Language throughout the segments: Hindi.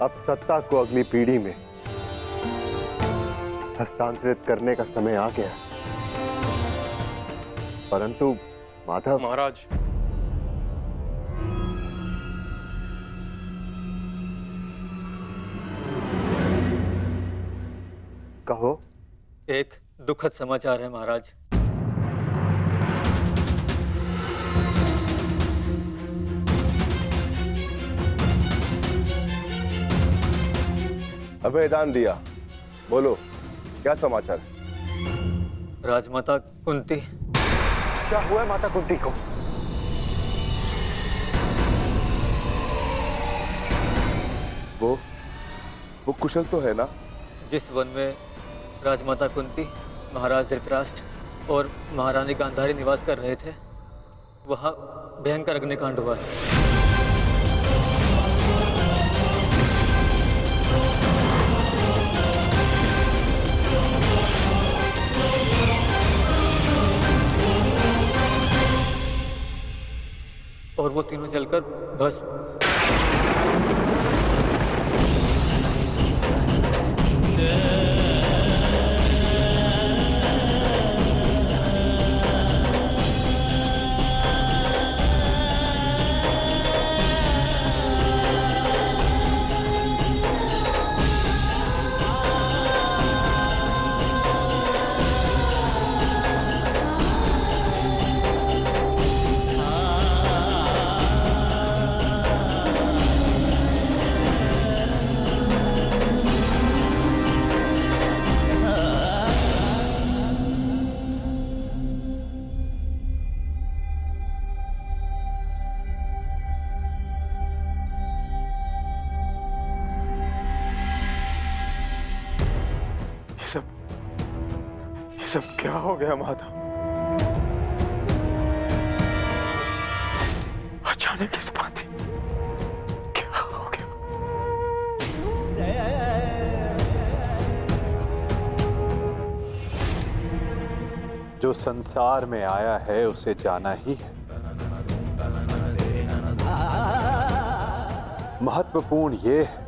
अब सत्ता को अगली पीढ़ी में हस्तांतरित करने का समय आ गया। परंतु माधव महाराज, कहो। एक दुखद समाचार है महाराज। अभयदान दिया, बोलो क्या समाचार है? राजमाता कुंती। क्या हुआ है माता कुंती को? वो कुशल तो है ना? जिस वन में राजमाता कुंती, महाराज धृतराष्ट्र और महारानी गांधारी निवास कर रहे थे, वहां भयंकर अग्निकांड हुआ है। और वो तीनों जलकर भस्म। ये सब क्या हो गया माधव? अचानक इस बात क्या हो गया? जो संसार में आया है उसे जाना ही है। महत्वपूर्ण ये है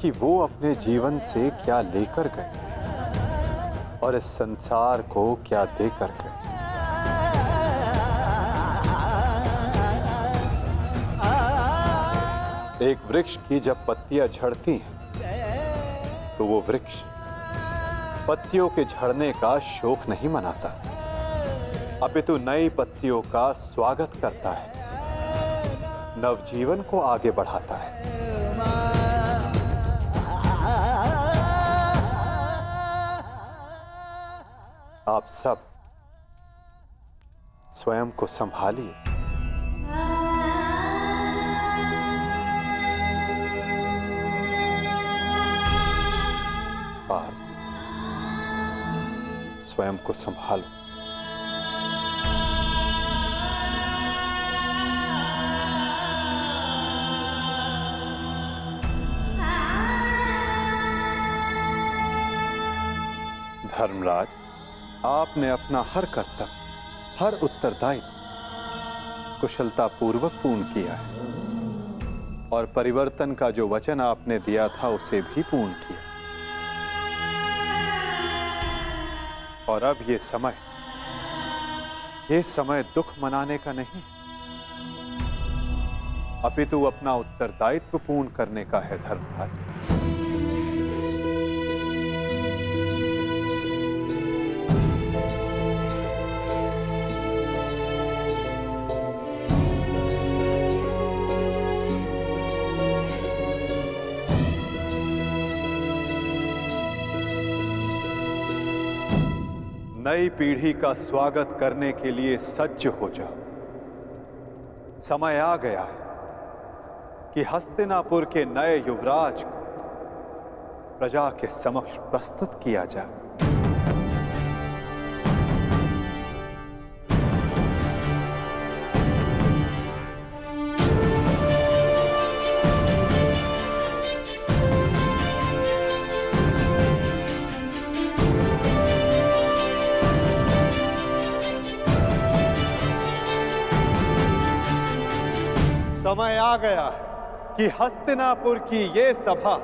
कि वो अपने जीवन से क्या लेकर गए और इस संसार को क्या देकर गए। एक वृक्ष की जब पत्तियां झड़ती हैं तो वो वृक्ष पत्तियों के झड़ने का शोक नहीं मनाता, अपितु नई पत्तियों का स्वागत करता है, नवजीवन को आगे बढ़ाता है। आप सब स्वयं को संभालिए। पार्थ, स्वयं को संभालो। धर्मराज, आपने अपना हर कर्तव्य, हर उत्तरदायित्व कुशलतापूर्वक पूर्ण किया है और परिवर्तन का जो वचन आपने दिया था उसे भी पूर्ण किया। और अब ये समय दुख मनाने का नहीं, अपितु अपना उत्तरदायित्व पूर्ण करने का है धर्मराज। नई पीढ़ी का स्वागत करने के लिए सज्ज हो जाओ। समय आ गया है कि हस्तिनापुर के नए युवराज को प्रजा के समक्ष प्रस्तुत किया जाए। समय आ गया है कि हस्तिनापुर की ये सभा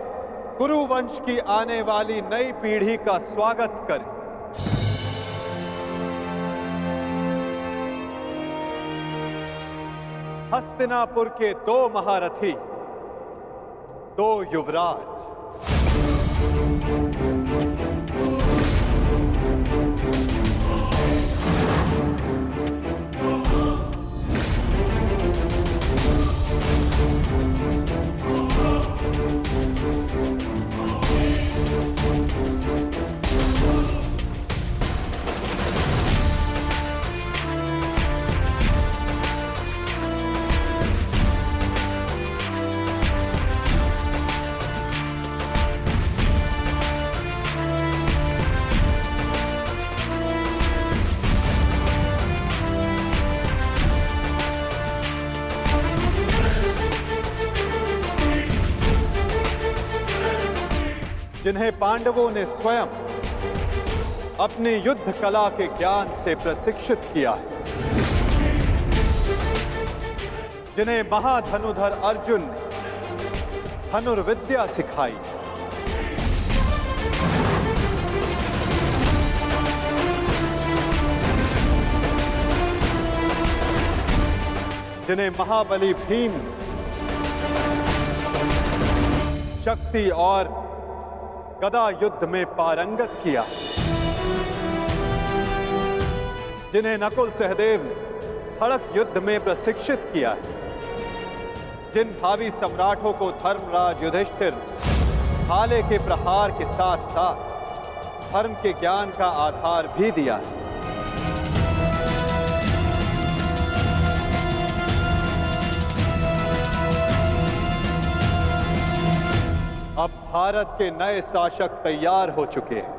कुरुवंश की आने वाली नई पीढ़ी का स्वागत करे। हस्तिनापुर के 2 महारथी, 2 युवराज। जिन्हें पांडवों ने स्वयं अपनी युद्ध कला के ज्ञान से प्रशिक्षित किया है, जिन्हें महाधनुधर अर्जुन ने धनुर्विद्या सिखाई, जिन्हें महाबली भीम ने शक्ति और गदा युद्ध में पारंगत किया, जिन्हें नकुल सहदेव ने खड़ग युद्ध में प्रशिक्षित किया है, जिन भावी सम्राटों को धर्मराज युधिष्ठिर ने भाले के प्रहार के साथ साथ धर्म के ज्ञान का आधार भी दिया है। अब भारत के नए शासक तैयार हो चुके हैं।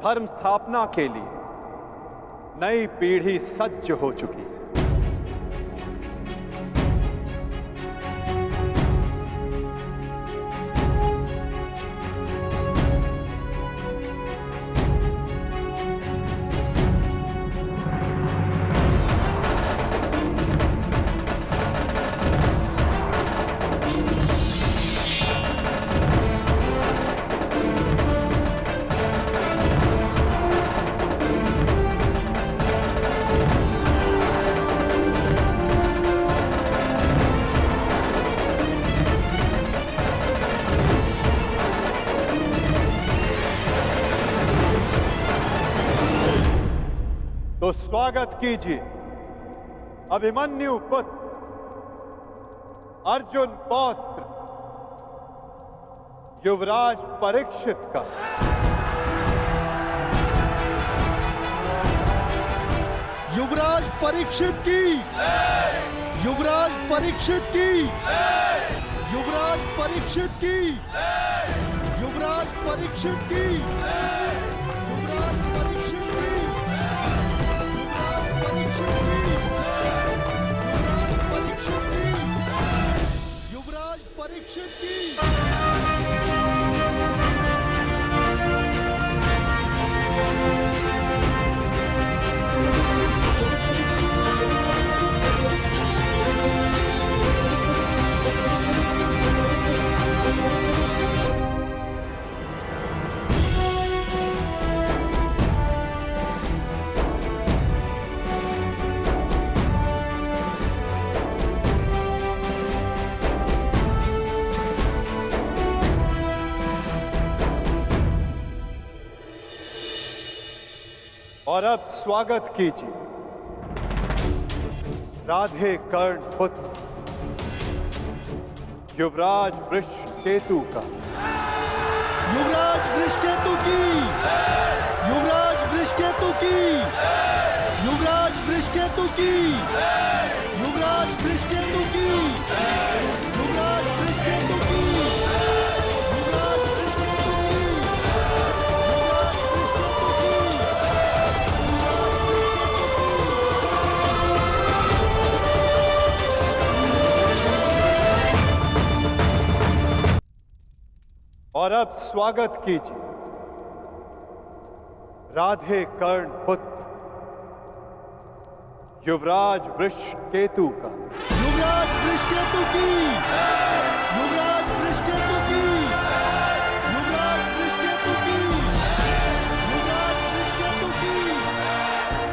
धर्म स्थापना के लिए नई पीढ़ी सज्ज हो चुकी है। तो स्वागत कीजिए अभिमन्यु पुत्र अर्जुन पौत्र युवराज परीक्षित का। युवराज परीक्षित की, युवराज परीक्षित की, युवराज परीक्षित की, युवराज परीक्षित की, युवराज परीक्षित की, युवराज परीक्षित की, युवराज परीक्षित की। और अब स्वागत कीजिए राधे कर्ण पुत्र युवराज वृषकेतु का। युवराज वृषकेतु की, युवराज वृषकेतु की, युवराज वृषकेतु की, युवराज वृषकेतु की, युवराज वृषकेतु की, युवराज वृषकेतु की, और अब स्वागत कीजिए राधे कर्ण पुत्र युवराज वृषकेतु का। युवराज युवराज वृषकेतु की, युवराज वृषकेतु की, युवराज वृषकेतु की, युवराज वृषकेतु की,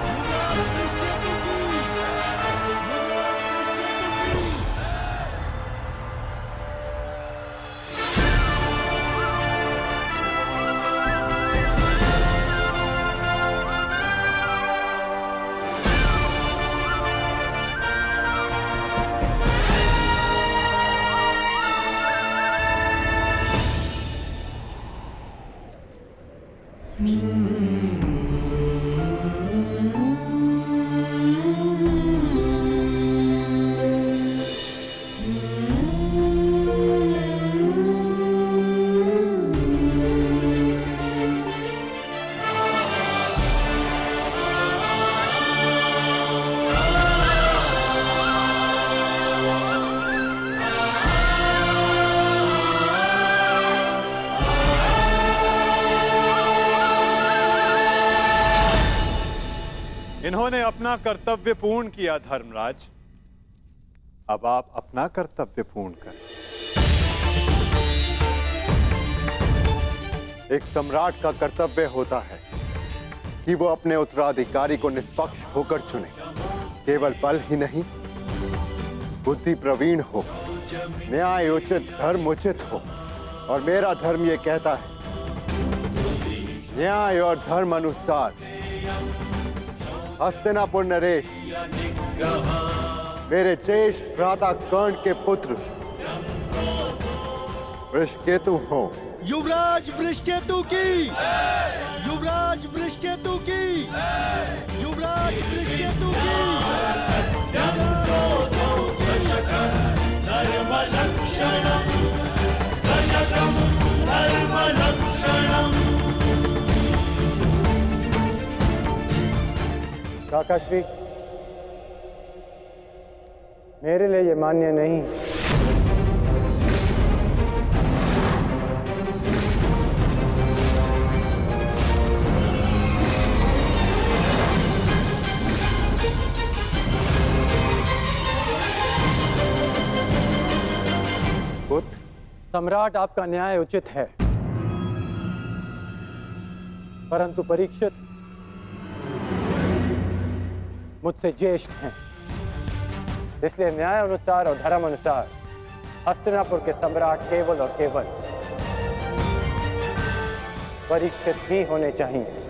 युवराज वृषकेतु की, युवराज वृषकेतु की। इन्होंने अपना कर्तव्य पूर्ण किया धर्मराज। अब आप अपना कर्तव्य पूर्ण करें। एक सम्राट का कर्तव्य होता है कि वो अपने उत्तराधिकारी को निष्पक्ष होकर चुने। केवल बल ही नहीं, बुद्धि प्रवीण हो, न्याय उचित, धर्म उचित हो। और मेरा धर्म ये कहता है, न्याय और धर्म अनुसार हस्तिनापुर नरेश मेरे ज्येष्ठ भ्राता कर्ण के पुत्र वृषकेतु हो। युवराज वृषकेतु की, युवराज वृषकेतु की, युवराज वृषकेतु की, काकाश्री, मेरे लिए ये मान्य नहीं। पुत्र, सम्राट आपका न्याय उचित है, परंतु परीक्षित मुझसे ज्येष्ठ हैं, इसलिए न्याय अनुसार और धर्म अनुसार हस्तिनापुर के सम्राट केवल और केवल परीक्षित ही होने चाहिए।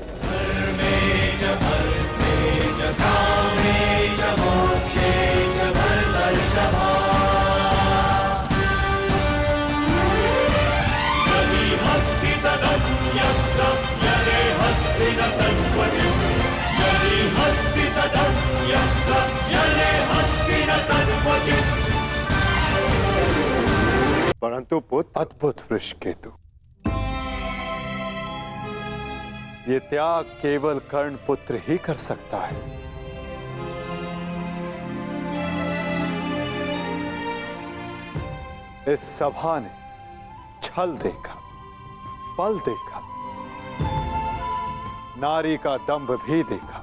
परंतु पुत्र, अद्भुत वृषकेतु, ये त्याग केवल कर्ण पुत्र ही कर सकता है। इस सभा ने छल देखा, बल देखा, नारी का दंभ भी देखा,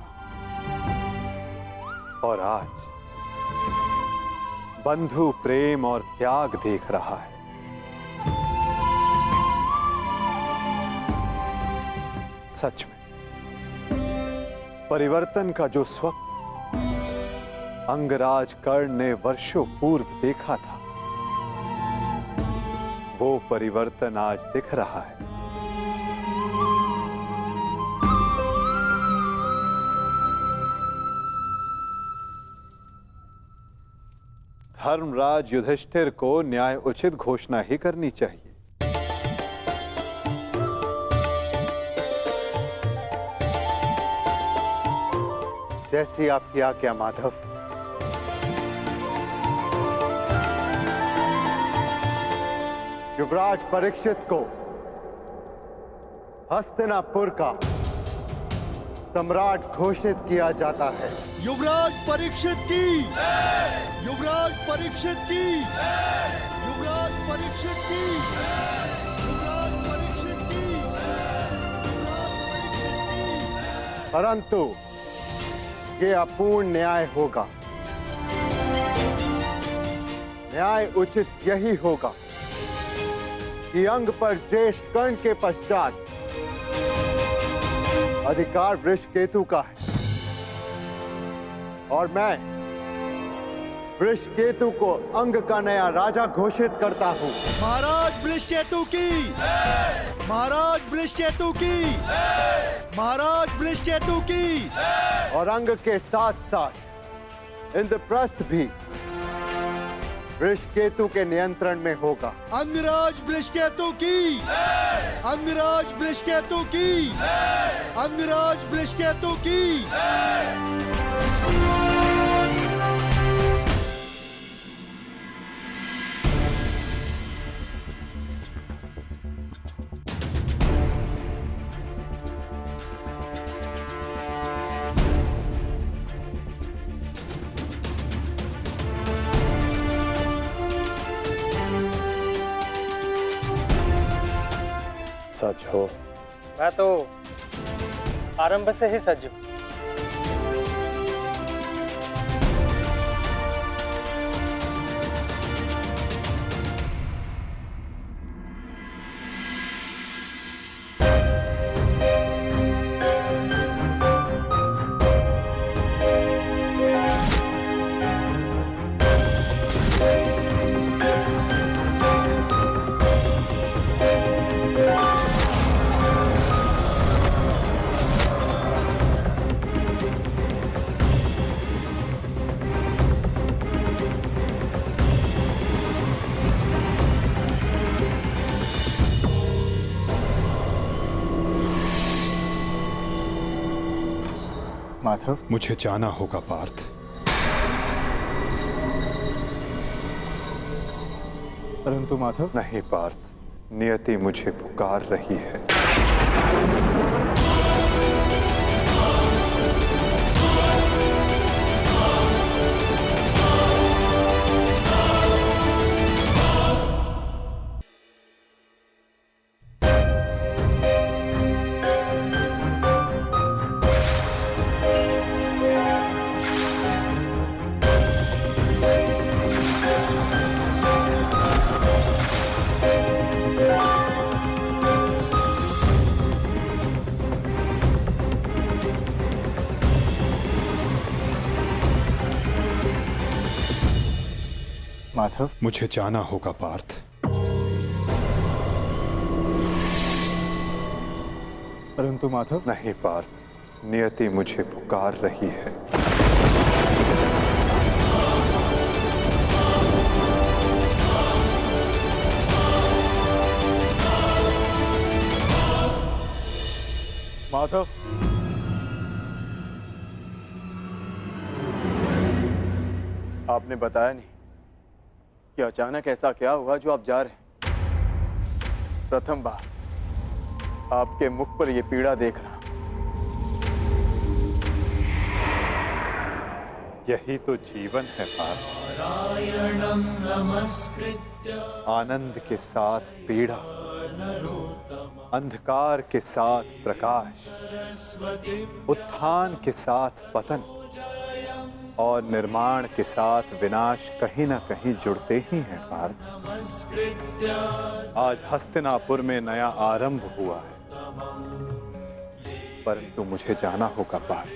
और आज बंधु प्रेम और त्याग देख रहा है। सच में परिवर्तन का जो स्वप्न अंगराज कर्ण ने वर्षों पूर्व देखा था, वो परिवर्तन आज दिख रहा है। धर्मराज युधिष्ठिर को न्याय उचित घोषणा ही करनी चाहिए। जैसी आपकी आज्ञा माधव। युवराज परीक्षित को हस्तिनापुर का सम्राट घोषित किया जाता है। युवराज परीक्षित की, युवराज परीक्षित की, युवराज परीक्षित की, युवराज परीक्षित की, युवराज परीक्षित की। परंतु ये अपूर्ण न्याय होगा। न्याय उचित यही होगा कि अंग पर ज्येष्ठ कर्ण के पश्चात अधिकार वृषकेतु का है और मैं वृषकेतु को अंग का नया राजा घोषित करता हूं। महाराज वृषकेतु की, महाराज वृषकेतु की, महाराज वृषकेतु की। और अंग के साथ साथ इंद्रप्रस्थ भी वृषकेतु के नियंत्रण में होगा। अंगराज वृषकेतु की, अंगराज वृषकेतु की, अंगराज वृषकेतु की। सच हो। मैं तो आरंभ से ही सज्ज हूं। माधव, मुझे जाना होगा पार्थ। परंतु माधव। नहीं पार्थ, नियति मुझे पुकार रही है। माधव, मुझे जाना होगा पार्थ। परंतु माधव। नहीं पार्थ, नियति मुझे पुकार रही है। माधव, आपने बताया नहीं कि अचानक ऐसा क्या हुआ जो आप जा रहे हैं। प्रथम बार आपके मुख पर यह पीड़ा देख रहा। यही तो जीवन है पार्थ। आनंद के साथ पीड़ा, अंधकार के साथ प्रकाश, उत्थान के साथ पतन और निर्माण के साथ विनाश कहीं ना कहीं जुड़ते ही हैं पार्थ। आज हस्तिनापुर में नया आरंभ हुआ है, परंतु मुझे जाना होगा पार्थ,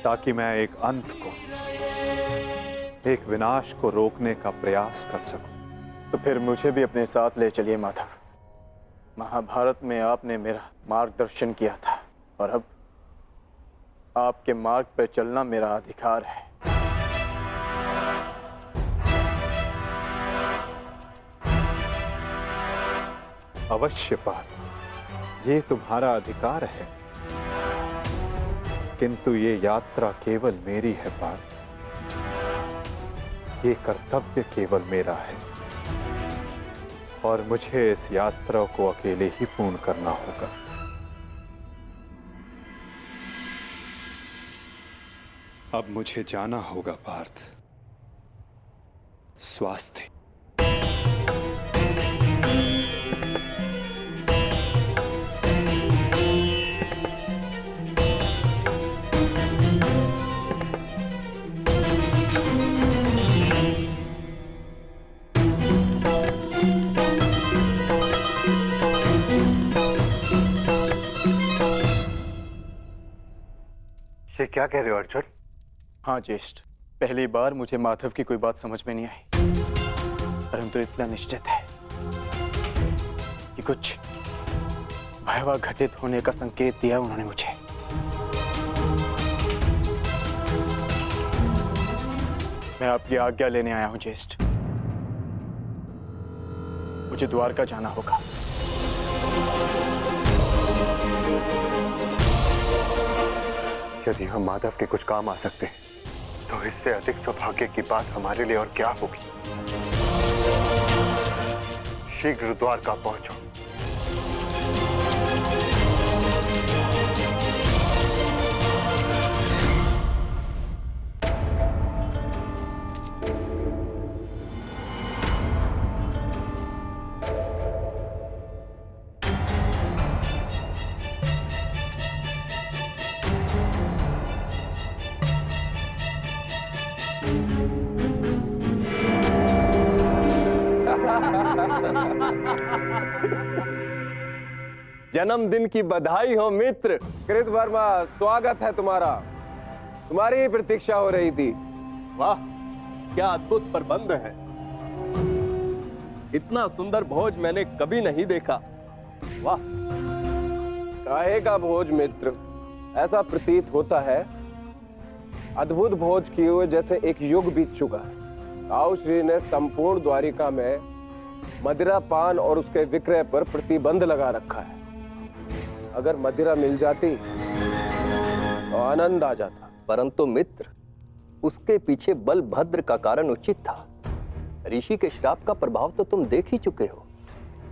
ताकि मैं एक अंत को, एक विनाश को रोकने का प्रयास कर सकूं। तो फिर मुझे भी अपने साथ ले चलिए माधव। महाभारत में आपने मेरा मार्गदर्शन किया था और अब आपके मार्ग पर चलना मेरा अधिकार है। अवश्य पार्थ, ये तुम्हारा अधिकार है, किंतु ये यात्रा केवल मेरी है पार्थ। ये कर्तव्य केवल मेरा है और मुझे इस यात्रा को अकेले ही पूर्ण करना होगा। अब मुझे जाना होगा पार्थ। स्वास्थ्य। क्या कह रहे हो अर्जुन? हाँ ज्येष्ठ, पहली बार मुझे माधव की कोई बात समझ में नहीं आई, परंतु इतना निश्चित है कि कुछ भयावह घटित होने का संकेत दिया उन्होंने मुझे। मैं आपकी आज्ञा लेने आया हूं ज्येष्ठ। मुझे द्वारका जाना होगा। यदि हम माधव के कुछ काम आ सकते हैं तो इससे अधिक सौभाग्य की बात हमारे लिए और क्या होगी। शीघ्र द्वारका पहुंचो। जन्मदिन की बधाई हो मित्र। कृतवर्मा, स्वागत है तुम्हारा। तुम्हारी ही प्रतीक्षा हो रही थी। वाह, क्या अद्भुत प्रबंध है। इतना सुंदर भोज मैंने कभी नहीं देखा। वाह। काहे का भोज मित्र? ऐसा प्रतीत होता है अद्भुत भोज किए हुए जैसे एक युग बीत चुका है। ताऊ श्री ने संपूर्ण द्वारिका में मदिरा पान और उसके विक्रय पर प्रतिबंध लगा रखा है। अगर मदिरा मिल जाती तो आनंद आ जाता। परंतु मित्र, उसके पीछे बलभद्र का कारण उचित था। ऋषि के श्राप का प्रभाव तो तुम देख ही चुके हो।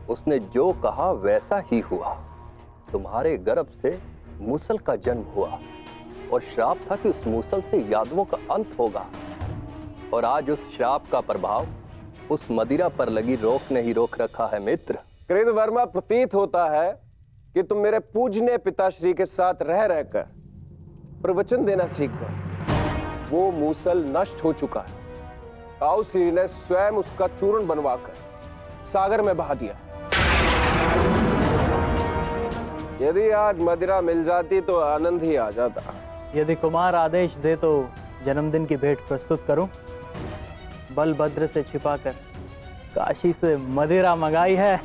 उसने जो कहा वैसा ही हुआ। तुम्हारे गर्भ से मूसल का जन्म हुआ और श्राप था कि उस मूसल से यादवों का अंत होगा। और आज उस श्राप का प्रभाव उस मदिरा पर लगी रोक ने ही रोक रखा है मित्र। कृतवर्मा, प्रतीत होता है कि तुम मेरे पूजनीय पिताश्री के साथ रह रहकर प्रवचन देना सीख गए। वो मूसल नष्ट हो चुका है। ताऊ श्री ने स्वयं उसका चूर्ण बनवाकर सागर में बहा दिया। यदि आज मदिरा मिल जाती तो आनंद ही आ जाता। यदि कुमार आदेश दे तो जन्मदिन की भेंट प्रस्तुत करूं। बलभद्र से छिपाकर काशी से मदिरा मंगाई है।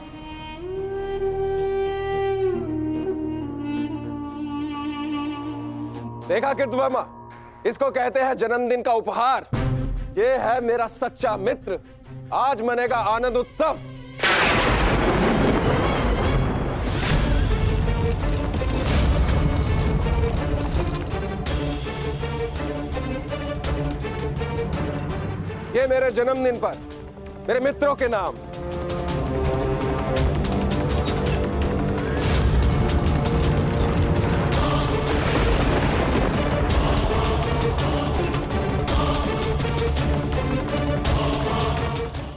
देखा कृतवर्मा, इसको कहते हैं जन्मदिन का उपहार। ये है मेरा सच्चा मित्र। आज मनेगा आनंद उत्सव। ये मेरे जन्मदिन पर मेरे मित्रों के नाम।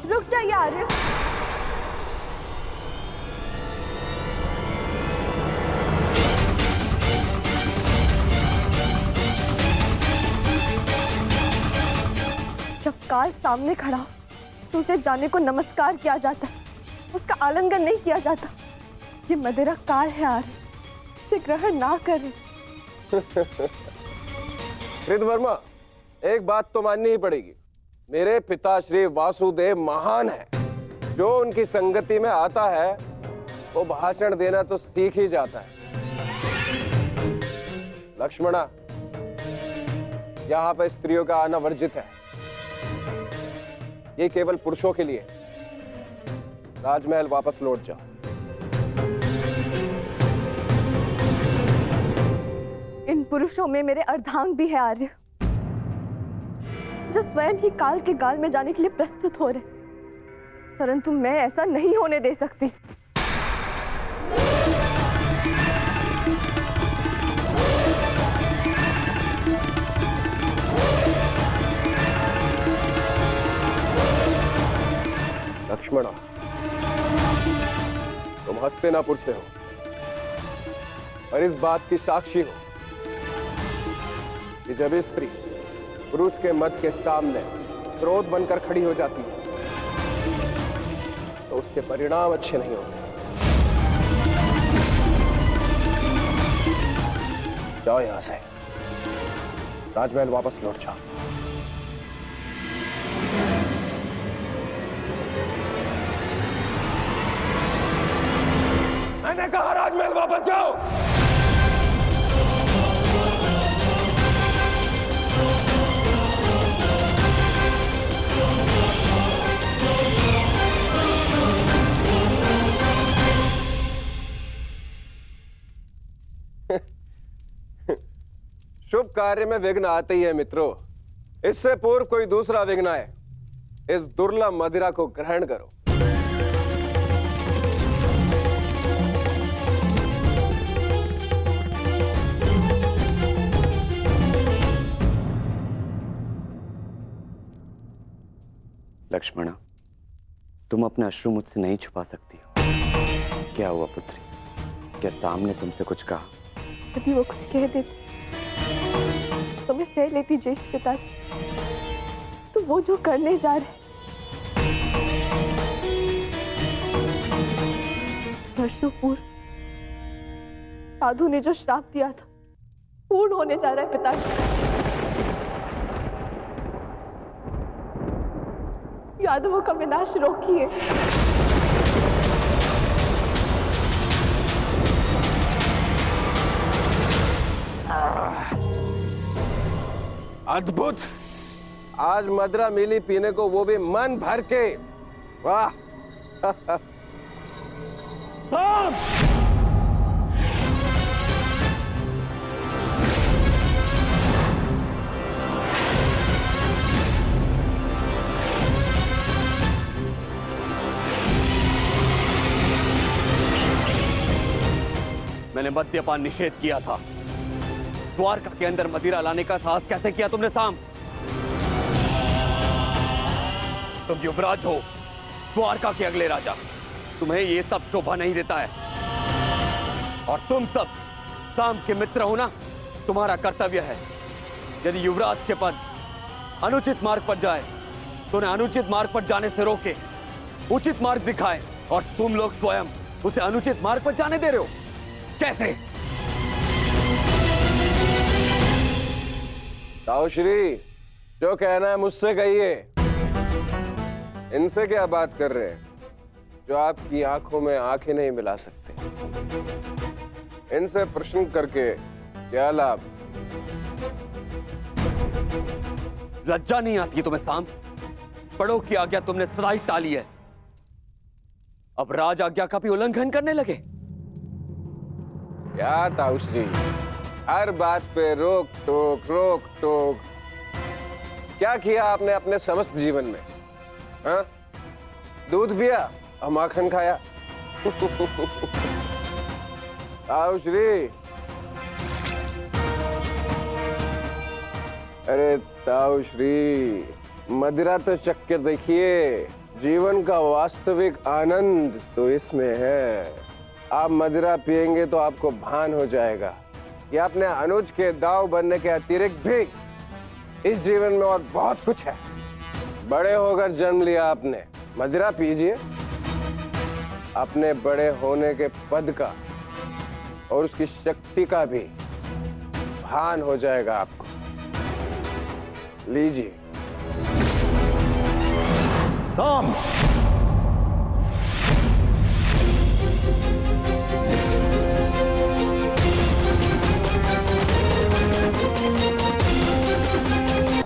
रुक जाइए आर्य। जब काल सामने खड़ा तो उसे जाने को नमस्कार किया जाता, उसका आलिंगन नहीं किया जाता। ये मदिरा काल है आर्य, इसे ग्रहण ना करें। कृतवर्मा, एक बात तो माननी ही पड़ेगी। मेरे पिता श्री वासुदेव महान है। जो उनकी संगति में आता है वो भाषण देना तो सीख ही जाता है। लक्ष्मणा, यहाँ पर स्त्रियों का आना वर्जित है। ये केवल पुरुषों के लिए। राजमहल वापस लौट जाओ। इन पुरुषों में मेरे अर्धांग भी है आर्य, जो स्वयं ही काल के गाल में जाने के लिए प्रस्तुत हो रहे, परंतु मैं ऐसा नहीं होने दे सकती। लक्ष्मणा, तुम हस्तिनापुर से हो और इस बात की साक्षी हो कि जब स्त्री पुरुष के मत के सामने क्रोध बनकर खड़ी हो जाती है तो उसके परिणाम अच्छे नहीं होते। जाओ यहां से। राजमहल वापस लौट जा। मैंने कहा राजमहल वापस जाओ। शुभ कार्य में विघ्न आते ही है मित्रों। इससे पूर्व कोई दूसरा विघ्न आए, इस दुर्लभ मदिरा को ग्रहण करो। लक्ष्मणा, तुम अपने अश्रु मुझसे नहीं छुपा सकती हो। क्या हुआ पुत्री? क्या साम ने तुमसे कुछ कहा? यदि वो कुछ कह देते तो मैं सह लेती ज्येष्ठ पिताजी। तो वो जो करने जा रहे, वर्षों पूर्व साधु ने जो श्राप दिया था पूर्ण होने जा रहा है पिताजी। यादवों का विनाश रोकिए। अद्भुत! आज मदरा मिली पीने को, वो भी मन भर के। वाह! मैंने मद्यपान निषेध किया था। द्वारका के अंदर मदिरा लाने का साहस कैसे किया तुमने साम? तुम युवराज हो, द्वारका के अगले राजा। तुम्हें ये सब शोभा नहीं देता है। और तुम सब साम के मित्र हो ना, तुम्हारा कर्तव्य है यदि युवराज के पद अनुचित मार्ग पर जाए तो उन्हें अनुचित मार्ग पर जाने से रोके, उचित मार्ग दिखाए। और तुम लोग स्वयं उसे अनुचित मार्ग पर जाने दे रहे हो। कैसे? ताऊश्री, जो कहना है मुझसे कहिए। इनसे क्या बात कर रहे हैं जो आपकी आंखों में आंखें नहीं मिला सकते? इनसे प्रश्न करके क्या लाभ? लज्जा नहीं आती तुम्हें साम? बड़ों की आज्ञा तुमने सदा ही टाली है, अब राज आज्ञा का भी उल्लंघन करने लगे। क्या ताऊश्री, हर बात पे रोक टोक। क्या किया आपने अपने समस्त जीवन में? हाँ? दूध पिया और माखन खाया। ताऊश्री, अरे ताऊश्री, मदिरा तो चक्कर देखिए। जीवन का वास्तविक आनंद तो इसमें है। आप मदिरा पिएंगे तो आपको भान हो जाएगा कि अपने अनुज के दाव बनने के अतिरिक्त भी इस जीवन में और बहुत कुछ है। बड़े होकर जन्म लिया आपने, मदिरा पीजिए। अपने बड़े होने के पद का और उसकी शक्ति का भी भान हो जाएगा आपको। लीजिए। साम!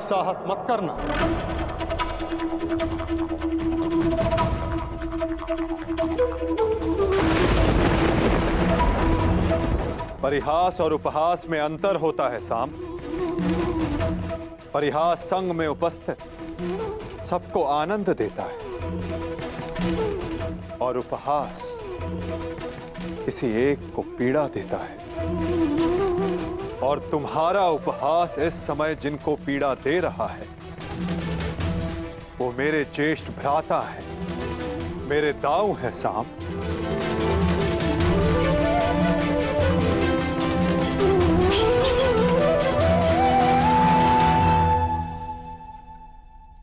साहस मत करना। परिहास और उपहास में अंतर होता है साम। परिहास संग में उपस्थित सबको आनंद देता है और उपहास किसी एक को पीड़ा देता है। और तुम्हारा उपहास इस समय जिनको पीड़ा दे रहा है वो मेरे ज्येष्ठ भ्राता है, मेरे दाऊ है साम।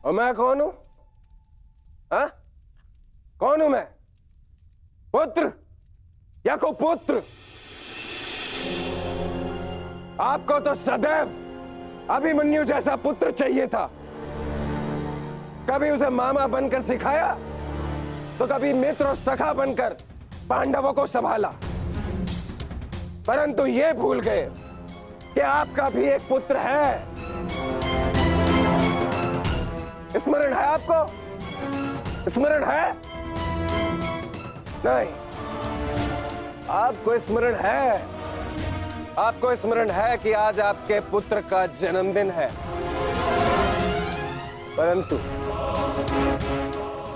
और मैं कौन हूं? हाँ? कौन हूं मैं? पुत्र या कुपुत्र? आपको तो सदैव अभिमन्यु जैसा पुत्र चाहिए था। कभी उसे मामा बनकर सिखाया, तो कभी मित्र और सखा बनकर पांडवों को संभाला। परंतु ये भूल गए कि आपका भी एक पुत्र है। स्मरण है आपको? स्मरण है? नहीं, आपको स्मरण है। आपको स्मरण है कि आज आपके पुत्र का जन्मदिन है, परंतु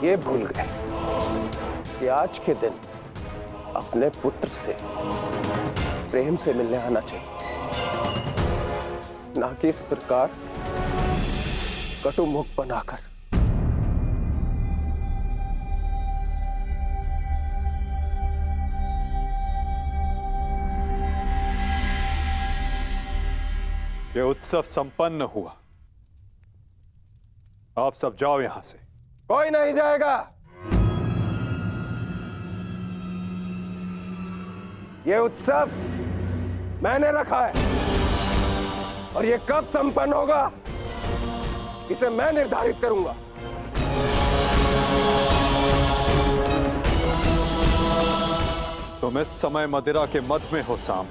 ये भूल गए कि आज के दिन अपने पुत्र से प्रेम से मिलने आना चाहिए, ना कि इस प्रकार कटु मुख बनाकर। ये उत्सव संपन्न हुआ। आप सब जाओ यहां से। कोई नहीं जाएगा। ये उत्सव मैंने रखा है, और ये कब संपन्न होगा इसे मैं निर्धारित करूंगा। तुम इस समय मदिरा के मध में हो साम।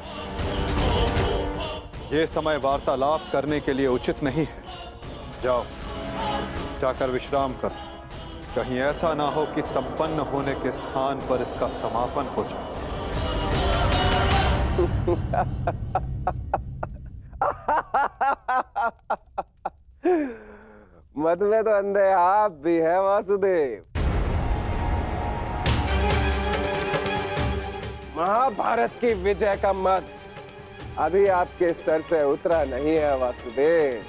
ये समय वार्तालाप करने के लिए उचित नहीं है। जाओ, जाकर विश्राम करो। कहीं ऐसा ना हो कि संपन्न होने के स्थान पर इसका समापन हो जाए। मद में तो अंधे आप भी है वासुदेव। महाभारत की विजय का मद अभी आपके सर से उतरा नहीं है वासुदेव।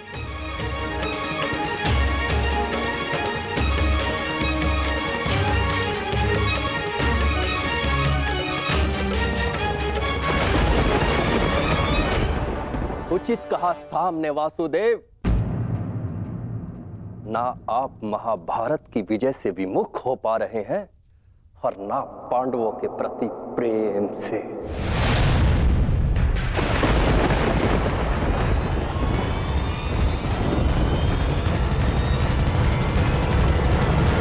उचित कहा सामने वासुदेव। ना आप महाभारत की विजय से विमुख हो पा रहे हैं, और ना पांडवों के प्रति प्रेम से।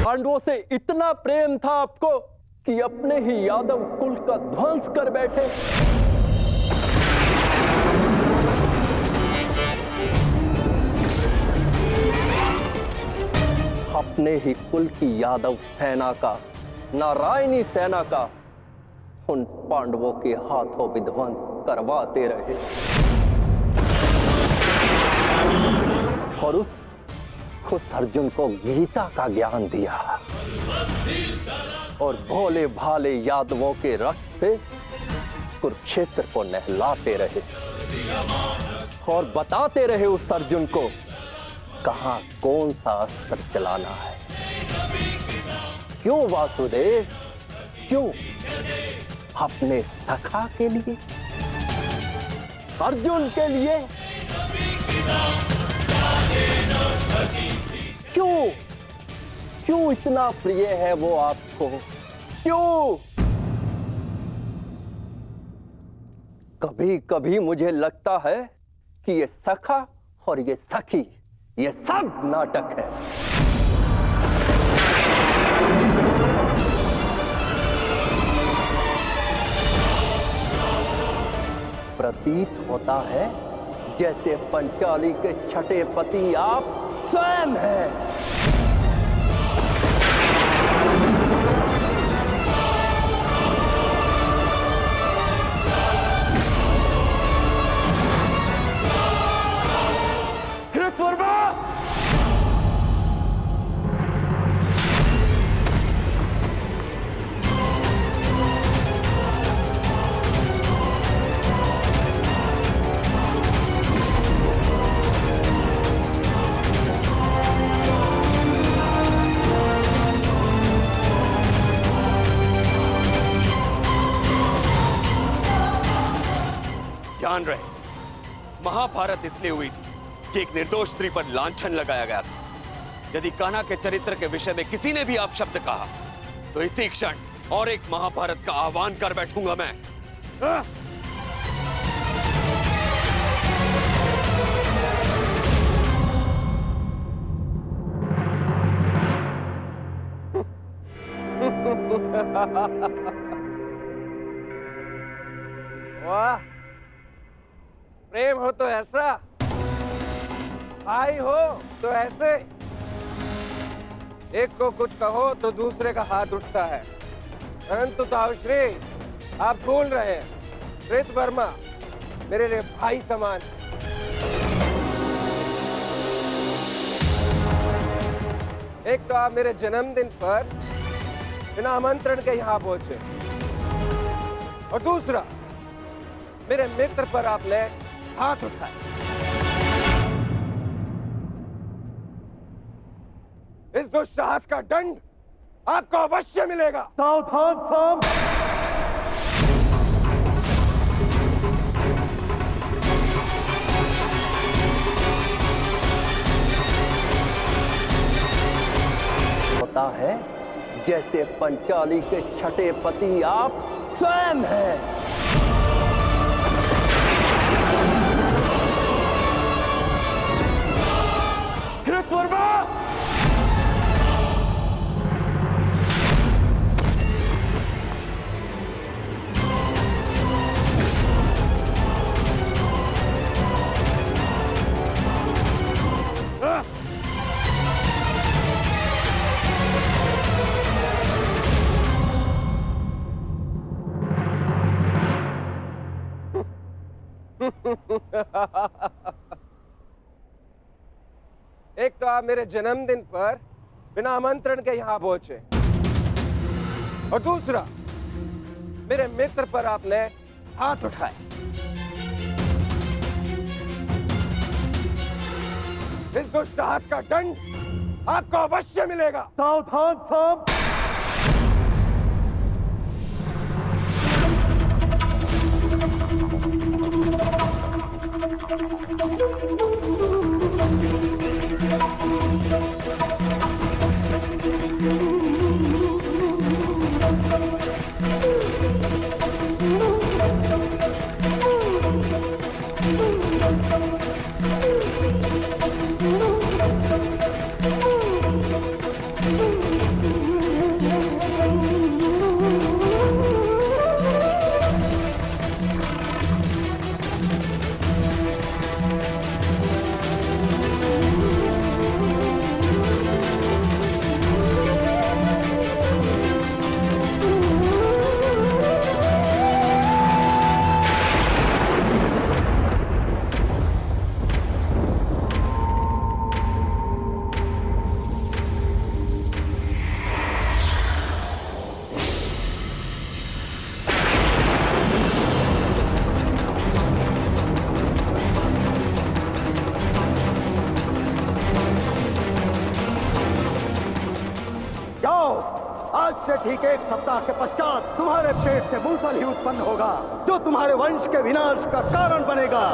पांडवों से इतना प्रेम था आपको कि अपने ही यादव कुल का ध्वंस कर बैठे। अपने ही कुल की यादव सेना का, नारायणी सेना का उन पांडवों के हाथों विध्वंस करवाते रहे, और उस अर्जुन को गीता का ज्ञान दिया, और भोले भाले यादवों के रक्त से कुरुक्षेत्र को नहलाते रहे, और बताते रहे उस अर्जुन को कहां कौन सा अस्त्र चलाना है। क्यों वासुदेव? क्यों? अपने सखा के लिए, अर्जुन के लिए। क्यों? क्यों इतना प्रिय है वो आपको? क्यों? कभी कभी मुझे लगता है कि ये सखा और ये सखी, ये सब नाटक है। प्रतीत होता है जैसे पंचाली के छठे पति आप स्वयं हैं। कृतवर्मा! ध्यान रहे, महाभारत इसलिए हुई थी कि एक निर्दोष स्त्री पर लांछन लगाया गया था। यदि कान्हा के चरित्र के विषय में किसी ने भी अपशब्द कहा, तो इसी क्षण और एक महाभारत का आह्वान कर बैठूंगा मैं। वाह, प्रेम हो तो ऐसा, भाई हो तो ऐसे। एक को कुछ कहो तो दूसरे का हाथ उठता है। परंतु ताऊश्री, आप भूल रहे हैं, कृत वर्मा मेरे लिए भाई समान है। एक तो आप मेरे जन्मदिन पर बिना आमंत्रण के यहाँ पहुंचे, और दूसरा मेरे मित्र पर आपने हाथ उठाया। इस दुस्साहस का दंड आपको अवश्य मिलेगा। सावधान साम। होता है जैसे पंचाली के छठे पति आप स्वयं हैं। कृतवर्मा! एक तो आप मेरे जन्मदिन पर बिना आमंत्रण के यहाँ पहुंचे, और दूसरा मेरे मित्र पर आपने हाथ उठाए। इस दुस्साहस का दंड आपको अवश्य मिलेगा। सावधान साम। आज से ठीक 1 सप्ताह के पश्चात तुम्हारे पेट से मूसल ही उत्पन्न होगा, जो तुम्हारे वंश के विनाश का कारण बनेगा।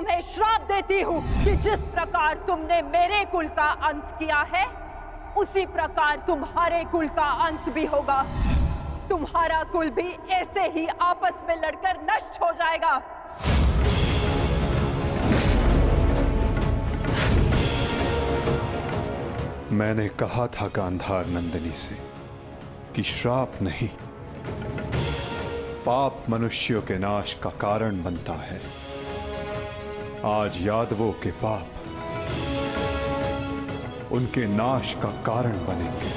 तुम्हें श्राप देती हूँ कि जिस प्रकार तुमने मेरे कुल का अंत किया है, उसी प्रकार तुम्हारे कुल का अंत भी होगा। तुम्हारा कुल भी ऐसे ही आपस में लड़कर नष्ट हो जाएगा। मैंने कहा था गांधार नंदिनी से कि श्राप नहीं, पाप मनुष्यों के नाश का कारण बनता है। आज यादवों के पाप उनके नाश का कारण बनेंगे।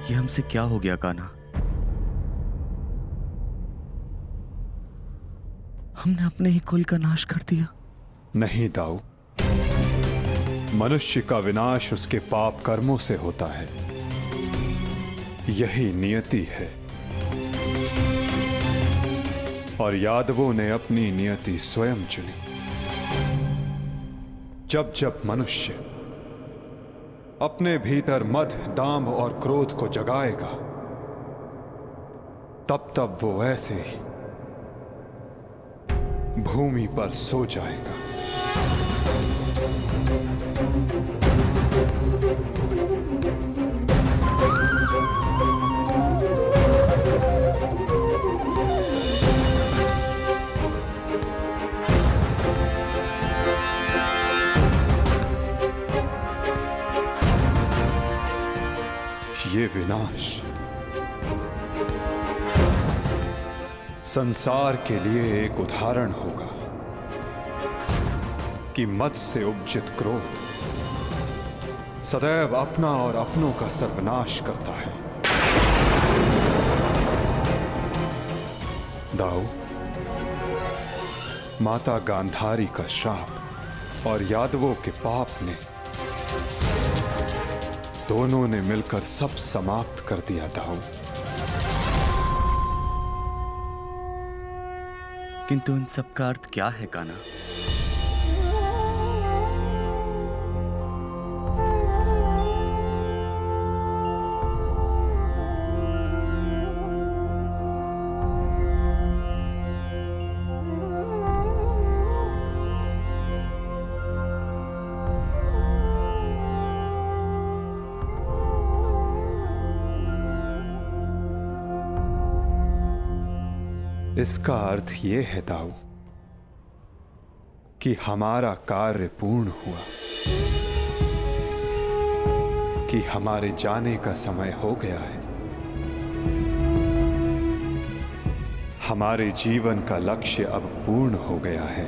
ये हमसे क्या हो गया कान्हा? हमने अपने ही कुल का नाश कर दिया। नहीं दाऊ, मनुष्य का विनाश उसके पाप कर्मों से होता है। यही नियति है और यादवों ने अपनी नियति स्वयं चुनी। जब जब मनुष्य अपने भीतर मद, दांभ और क्रोध को जगाएगा, तब तब वो ऐसे ही भूमि पर सो जाएगा। ये विनाश संसार के लिए एक उदाहरण होगा कि मत से उपजित क्रोध सदैव अपना और अपनों का सर्वनाश करता है। दाऊ, माता गांधारी का श्राप और यादवों के पाप ने दोनों ने मिलकर सब समाप्त कर दिया। दाऊ, किंतु इन सब का अर्थ क्या है कान्हा? इसका अर्थ यह है दाऊ कि हमारा कार्य पूर्ण हुआ, कि हमारे जाने का समय हो गया है। हमारे जीवन का लक्ष्य अब पूर्ण हो गया है।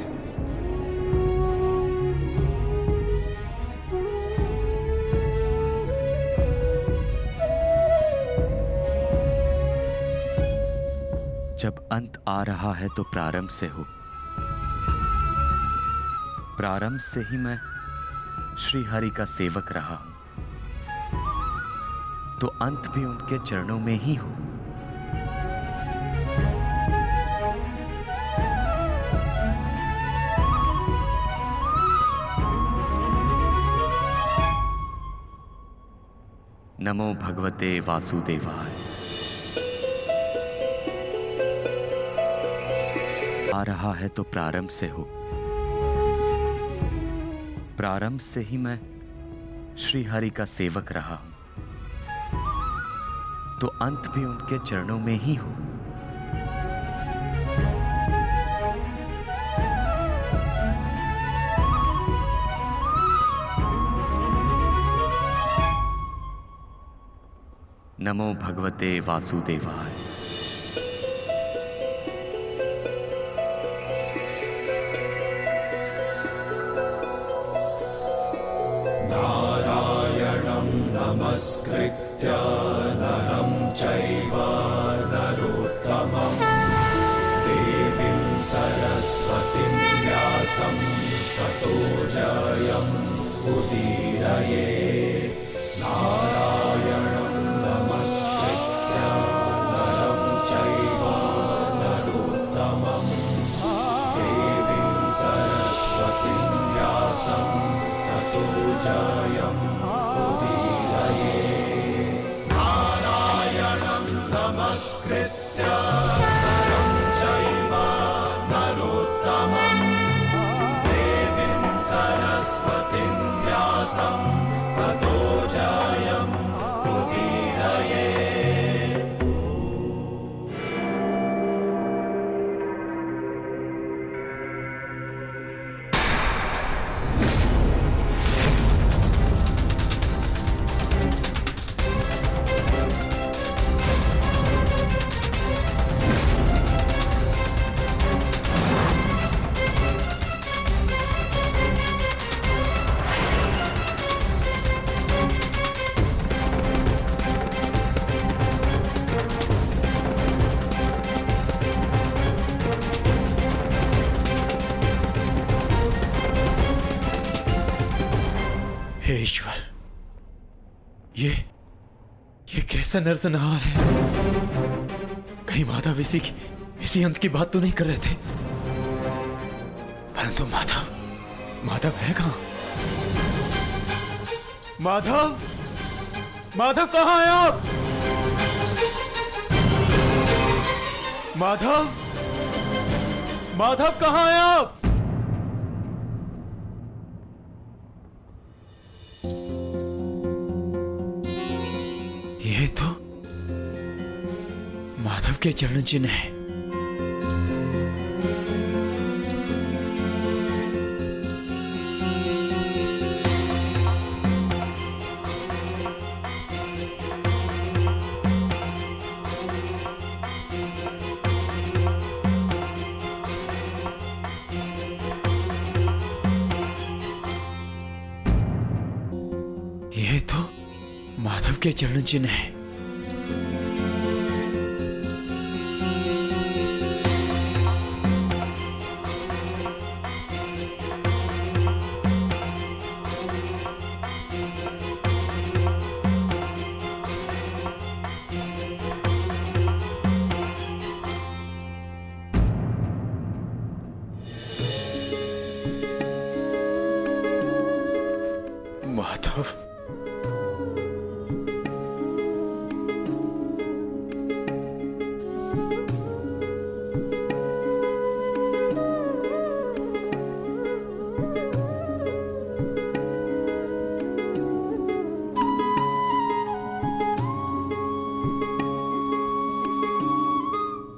जब अंत आ रहा है तो प्रारंभ से हो। प्रारंभ से ही मैं श्री हरि का सेवक रहा हूं, तो अंत भी उनके चरणों में ही हो। नमो भगवते वासुदेवाय। आ रहा है तो प्रारंभ से हो। प्रारंभ से ही मैं श्री हरि का सेवक रहा हूं, तो अंत भी उनके चरणों में ही हो। नमो भगवते वासुदेवाय। नमस्कृत्य नरं चैव नरोत्तमं देवीं सरस्वतीं व्यासं ततो जयम् उदीरयेत्। नारायणं नमस्कृत्य नरं चैव नरोत्तमं देवीं सरस्वतीं व्यासं ततो जयम् नमस्कृत्य नरं चैव नरोत्तमं देवीं सरस्वतीं व्यासं ततो जयम् उदीरयेत्। हे ईश्वर, ये कैसा नरसंहार है? कहीं माधव इसी अंत की बात तो नहीं कर रहे थे? परंतु माधव है कहां? माधव कहां हैं आप? माधव कहां हैं आप? ये तो माधव के चरण चिन्ह है। ये तो माधव के चरण चिन्ह है। माधव,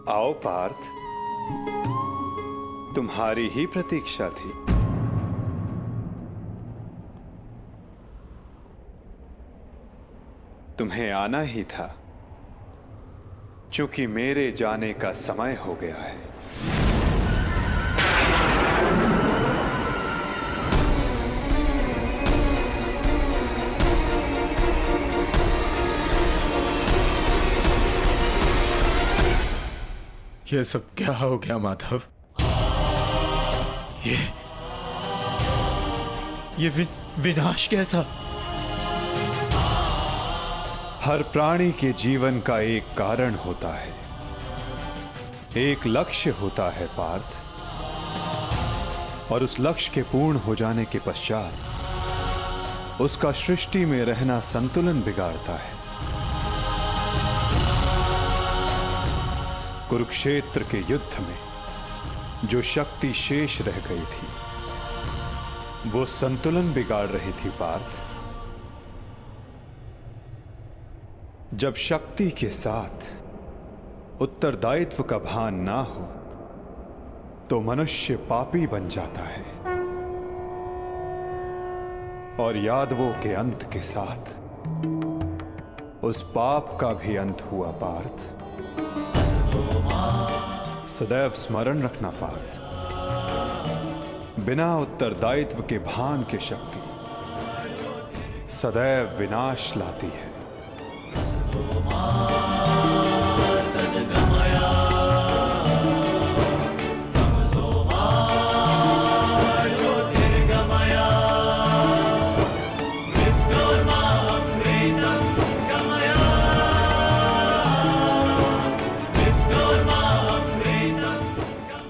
आओ पार्थ, तुम्हारी ही प्रतीक्षा थी। तुम्हें आना ही था, क्योंकि मेरे जाने का समय हो गया है। ये सब क्या हो गया माधव? ये विनाश कैसा? हर प्राणी के जीवन का एक कारण होता है, एक लक्ष्य होता है पार्थ, और उस लक्ष्य के पूर्ण हो जाने के पश्चात उसका सृष्टि में रहना संतुलन बिगाड़ता है। कुरुक्षेत्र के युद्ध में जो शक्ति शेष रह गई थी, वो संतुलन बिगाड़ रही थी पार्थ। जब शक्ति के साथ उत्तरदायित्व का भान ना हो तो मनुष्य पापी बन जाता है, और यादवों के अंत के साथ उस पाप का भी अंत हुआ पार्थ। सदैव स्मरण रखना पार्थ, बिना उत्तरदायित्व के भान की शक्ति सदैव विनाश लाती है।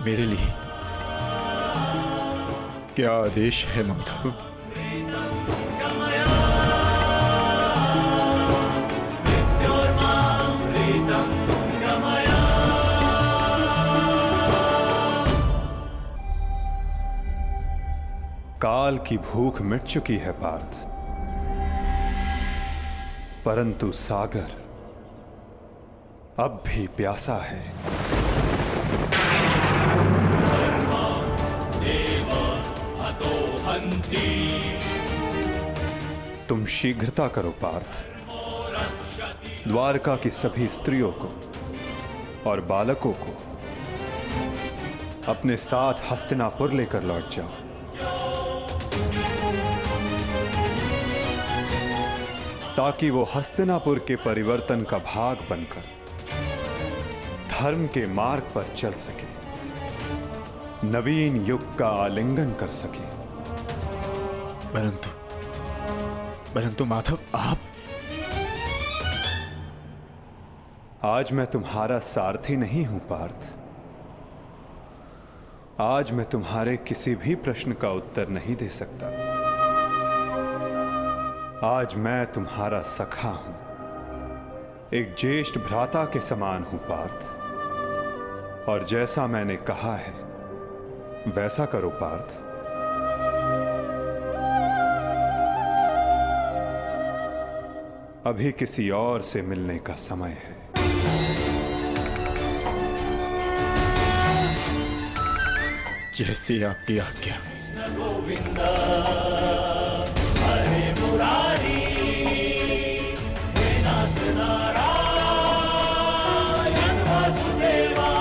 मेरे लिए क्या आदेश है माधव? काल की भूख मिट चुकी है पार्थ, परंतु सागर अब भी प्यासा है। तुम शीघ्रता करो पार्थ, द्वारका की सभी स्त्रियों को और बालकों को अपने साथ हस्तिनापुर लेकर लौट जाओ। ताकि वो हस्तिनापुर के परिवर्तन का भाग बनकर धर्म के मार्ग पर चल सके, नवीन युग का आलिंगन कर सके। परंतु माधव, आप आज मैं तुम्हारा सारथी नहीं हूं पार्थ। आज मैं तुम्हारे किसी भी प्रश्न का उत्तर नहीं दे सकता। आज मैं तुम्हारा सखा हूं, एक ज्येष्ठ भ्राता के समान हूं पार्थ, और जैसा मैंने कहा है वैसा करो पार्थ। अभी किसी और से मिलने का समय है। जैसी आपकी आज्ञा। गोविंदा हरे मुरारी, हे नाथ नारायण वासुदेवा।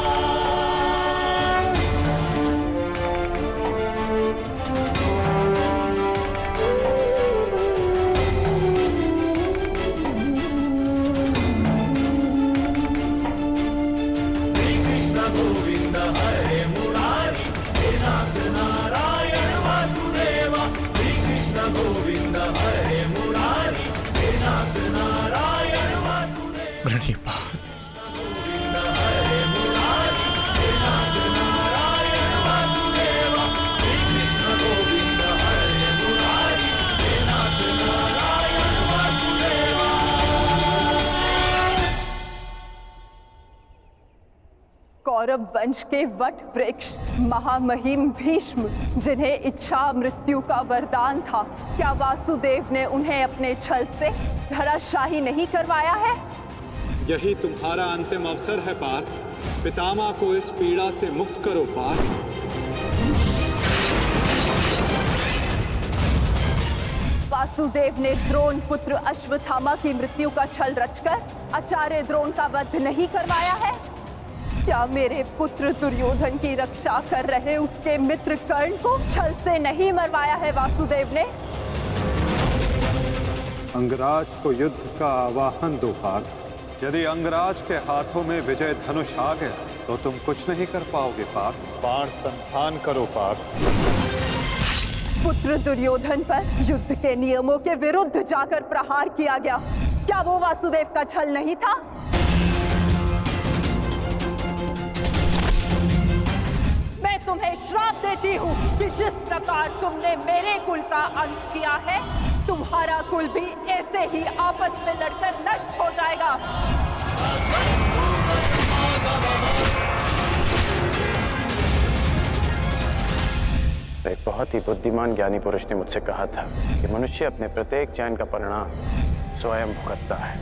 प्रणिपात। कौरव वंश के वट वृक्ष महामहिम भीष्म, जिन्हें इच्छा मृत्यु का वरदान था, क्या वासुदेव ने उन्हें अपने छल से धराशाही नहीं करवाया है? यही तुम्हारा अंतिम अवसर है पार्थ। पितामह को इस पीड़ा से मुक्त करो पार्थ। वासुदेव ने द्रोण पुत्र अश्वत्थामा की मृत्यु का छल रचकर आचार्य द्रोण का वध नहीं करवाया है? क्या मेरे पुत्र दुर्योधन की रक्षा कर रहे उसके मित्र कर्ण को छल से नहीं मरवाया है वासुदेव ने? अंगराज को युद्ध का आवाहन दो पार्थ। यदि अंगराज के हाथों में विजय धनुष आ गया तो तुम कुछ नहीं कर पाओगे पार्थ। बाण संधान करो पार्थ। पुत्र दुर्योधन पर युद्ध के नियमों के विरुद्ध जाकर प्रहार किया गया, क्या वो वासुदेव का छल नहीं था? मैं तुम्हें श्राप देती हूँ कि जिस प्रकार तुमने मेरे कुल का अंत किया है, तुम्हारा कुल भी ऐसे ही आपस में लड़कर नष्ट हो जाएगा। एक बहुत ही बुद्धिमान ज्ञानी पुरुष ने मुझसे कहा था कि मनुष्य अपने प्रत्येक चयन का परिणाम स्वयं भुगतता है।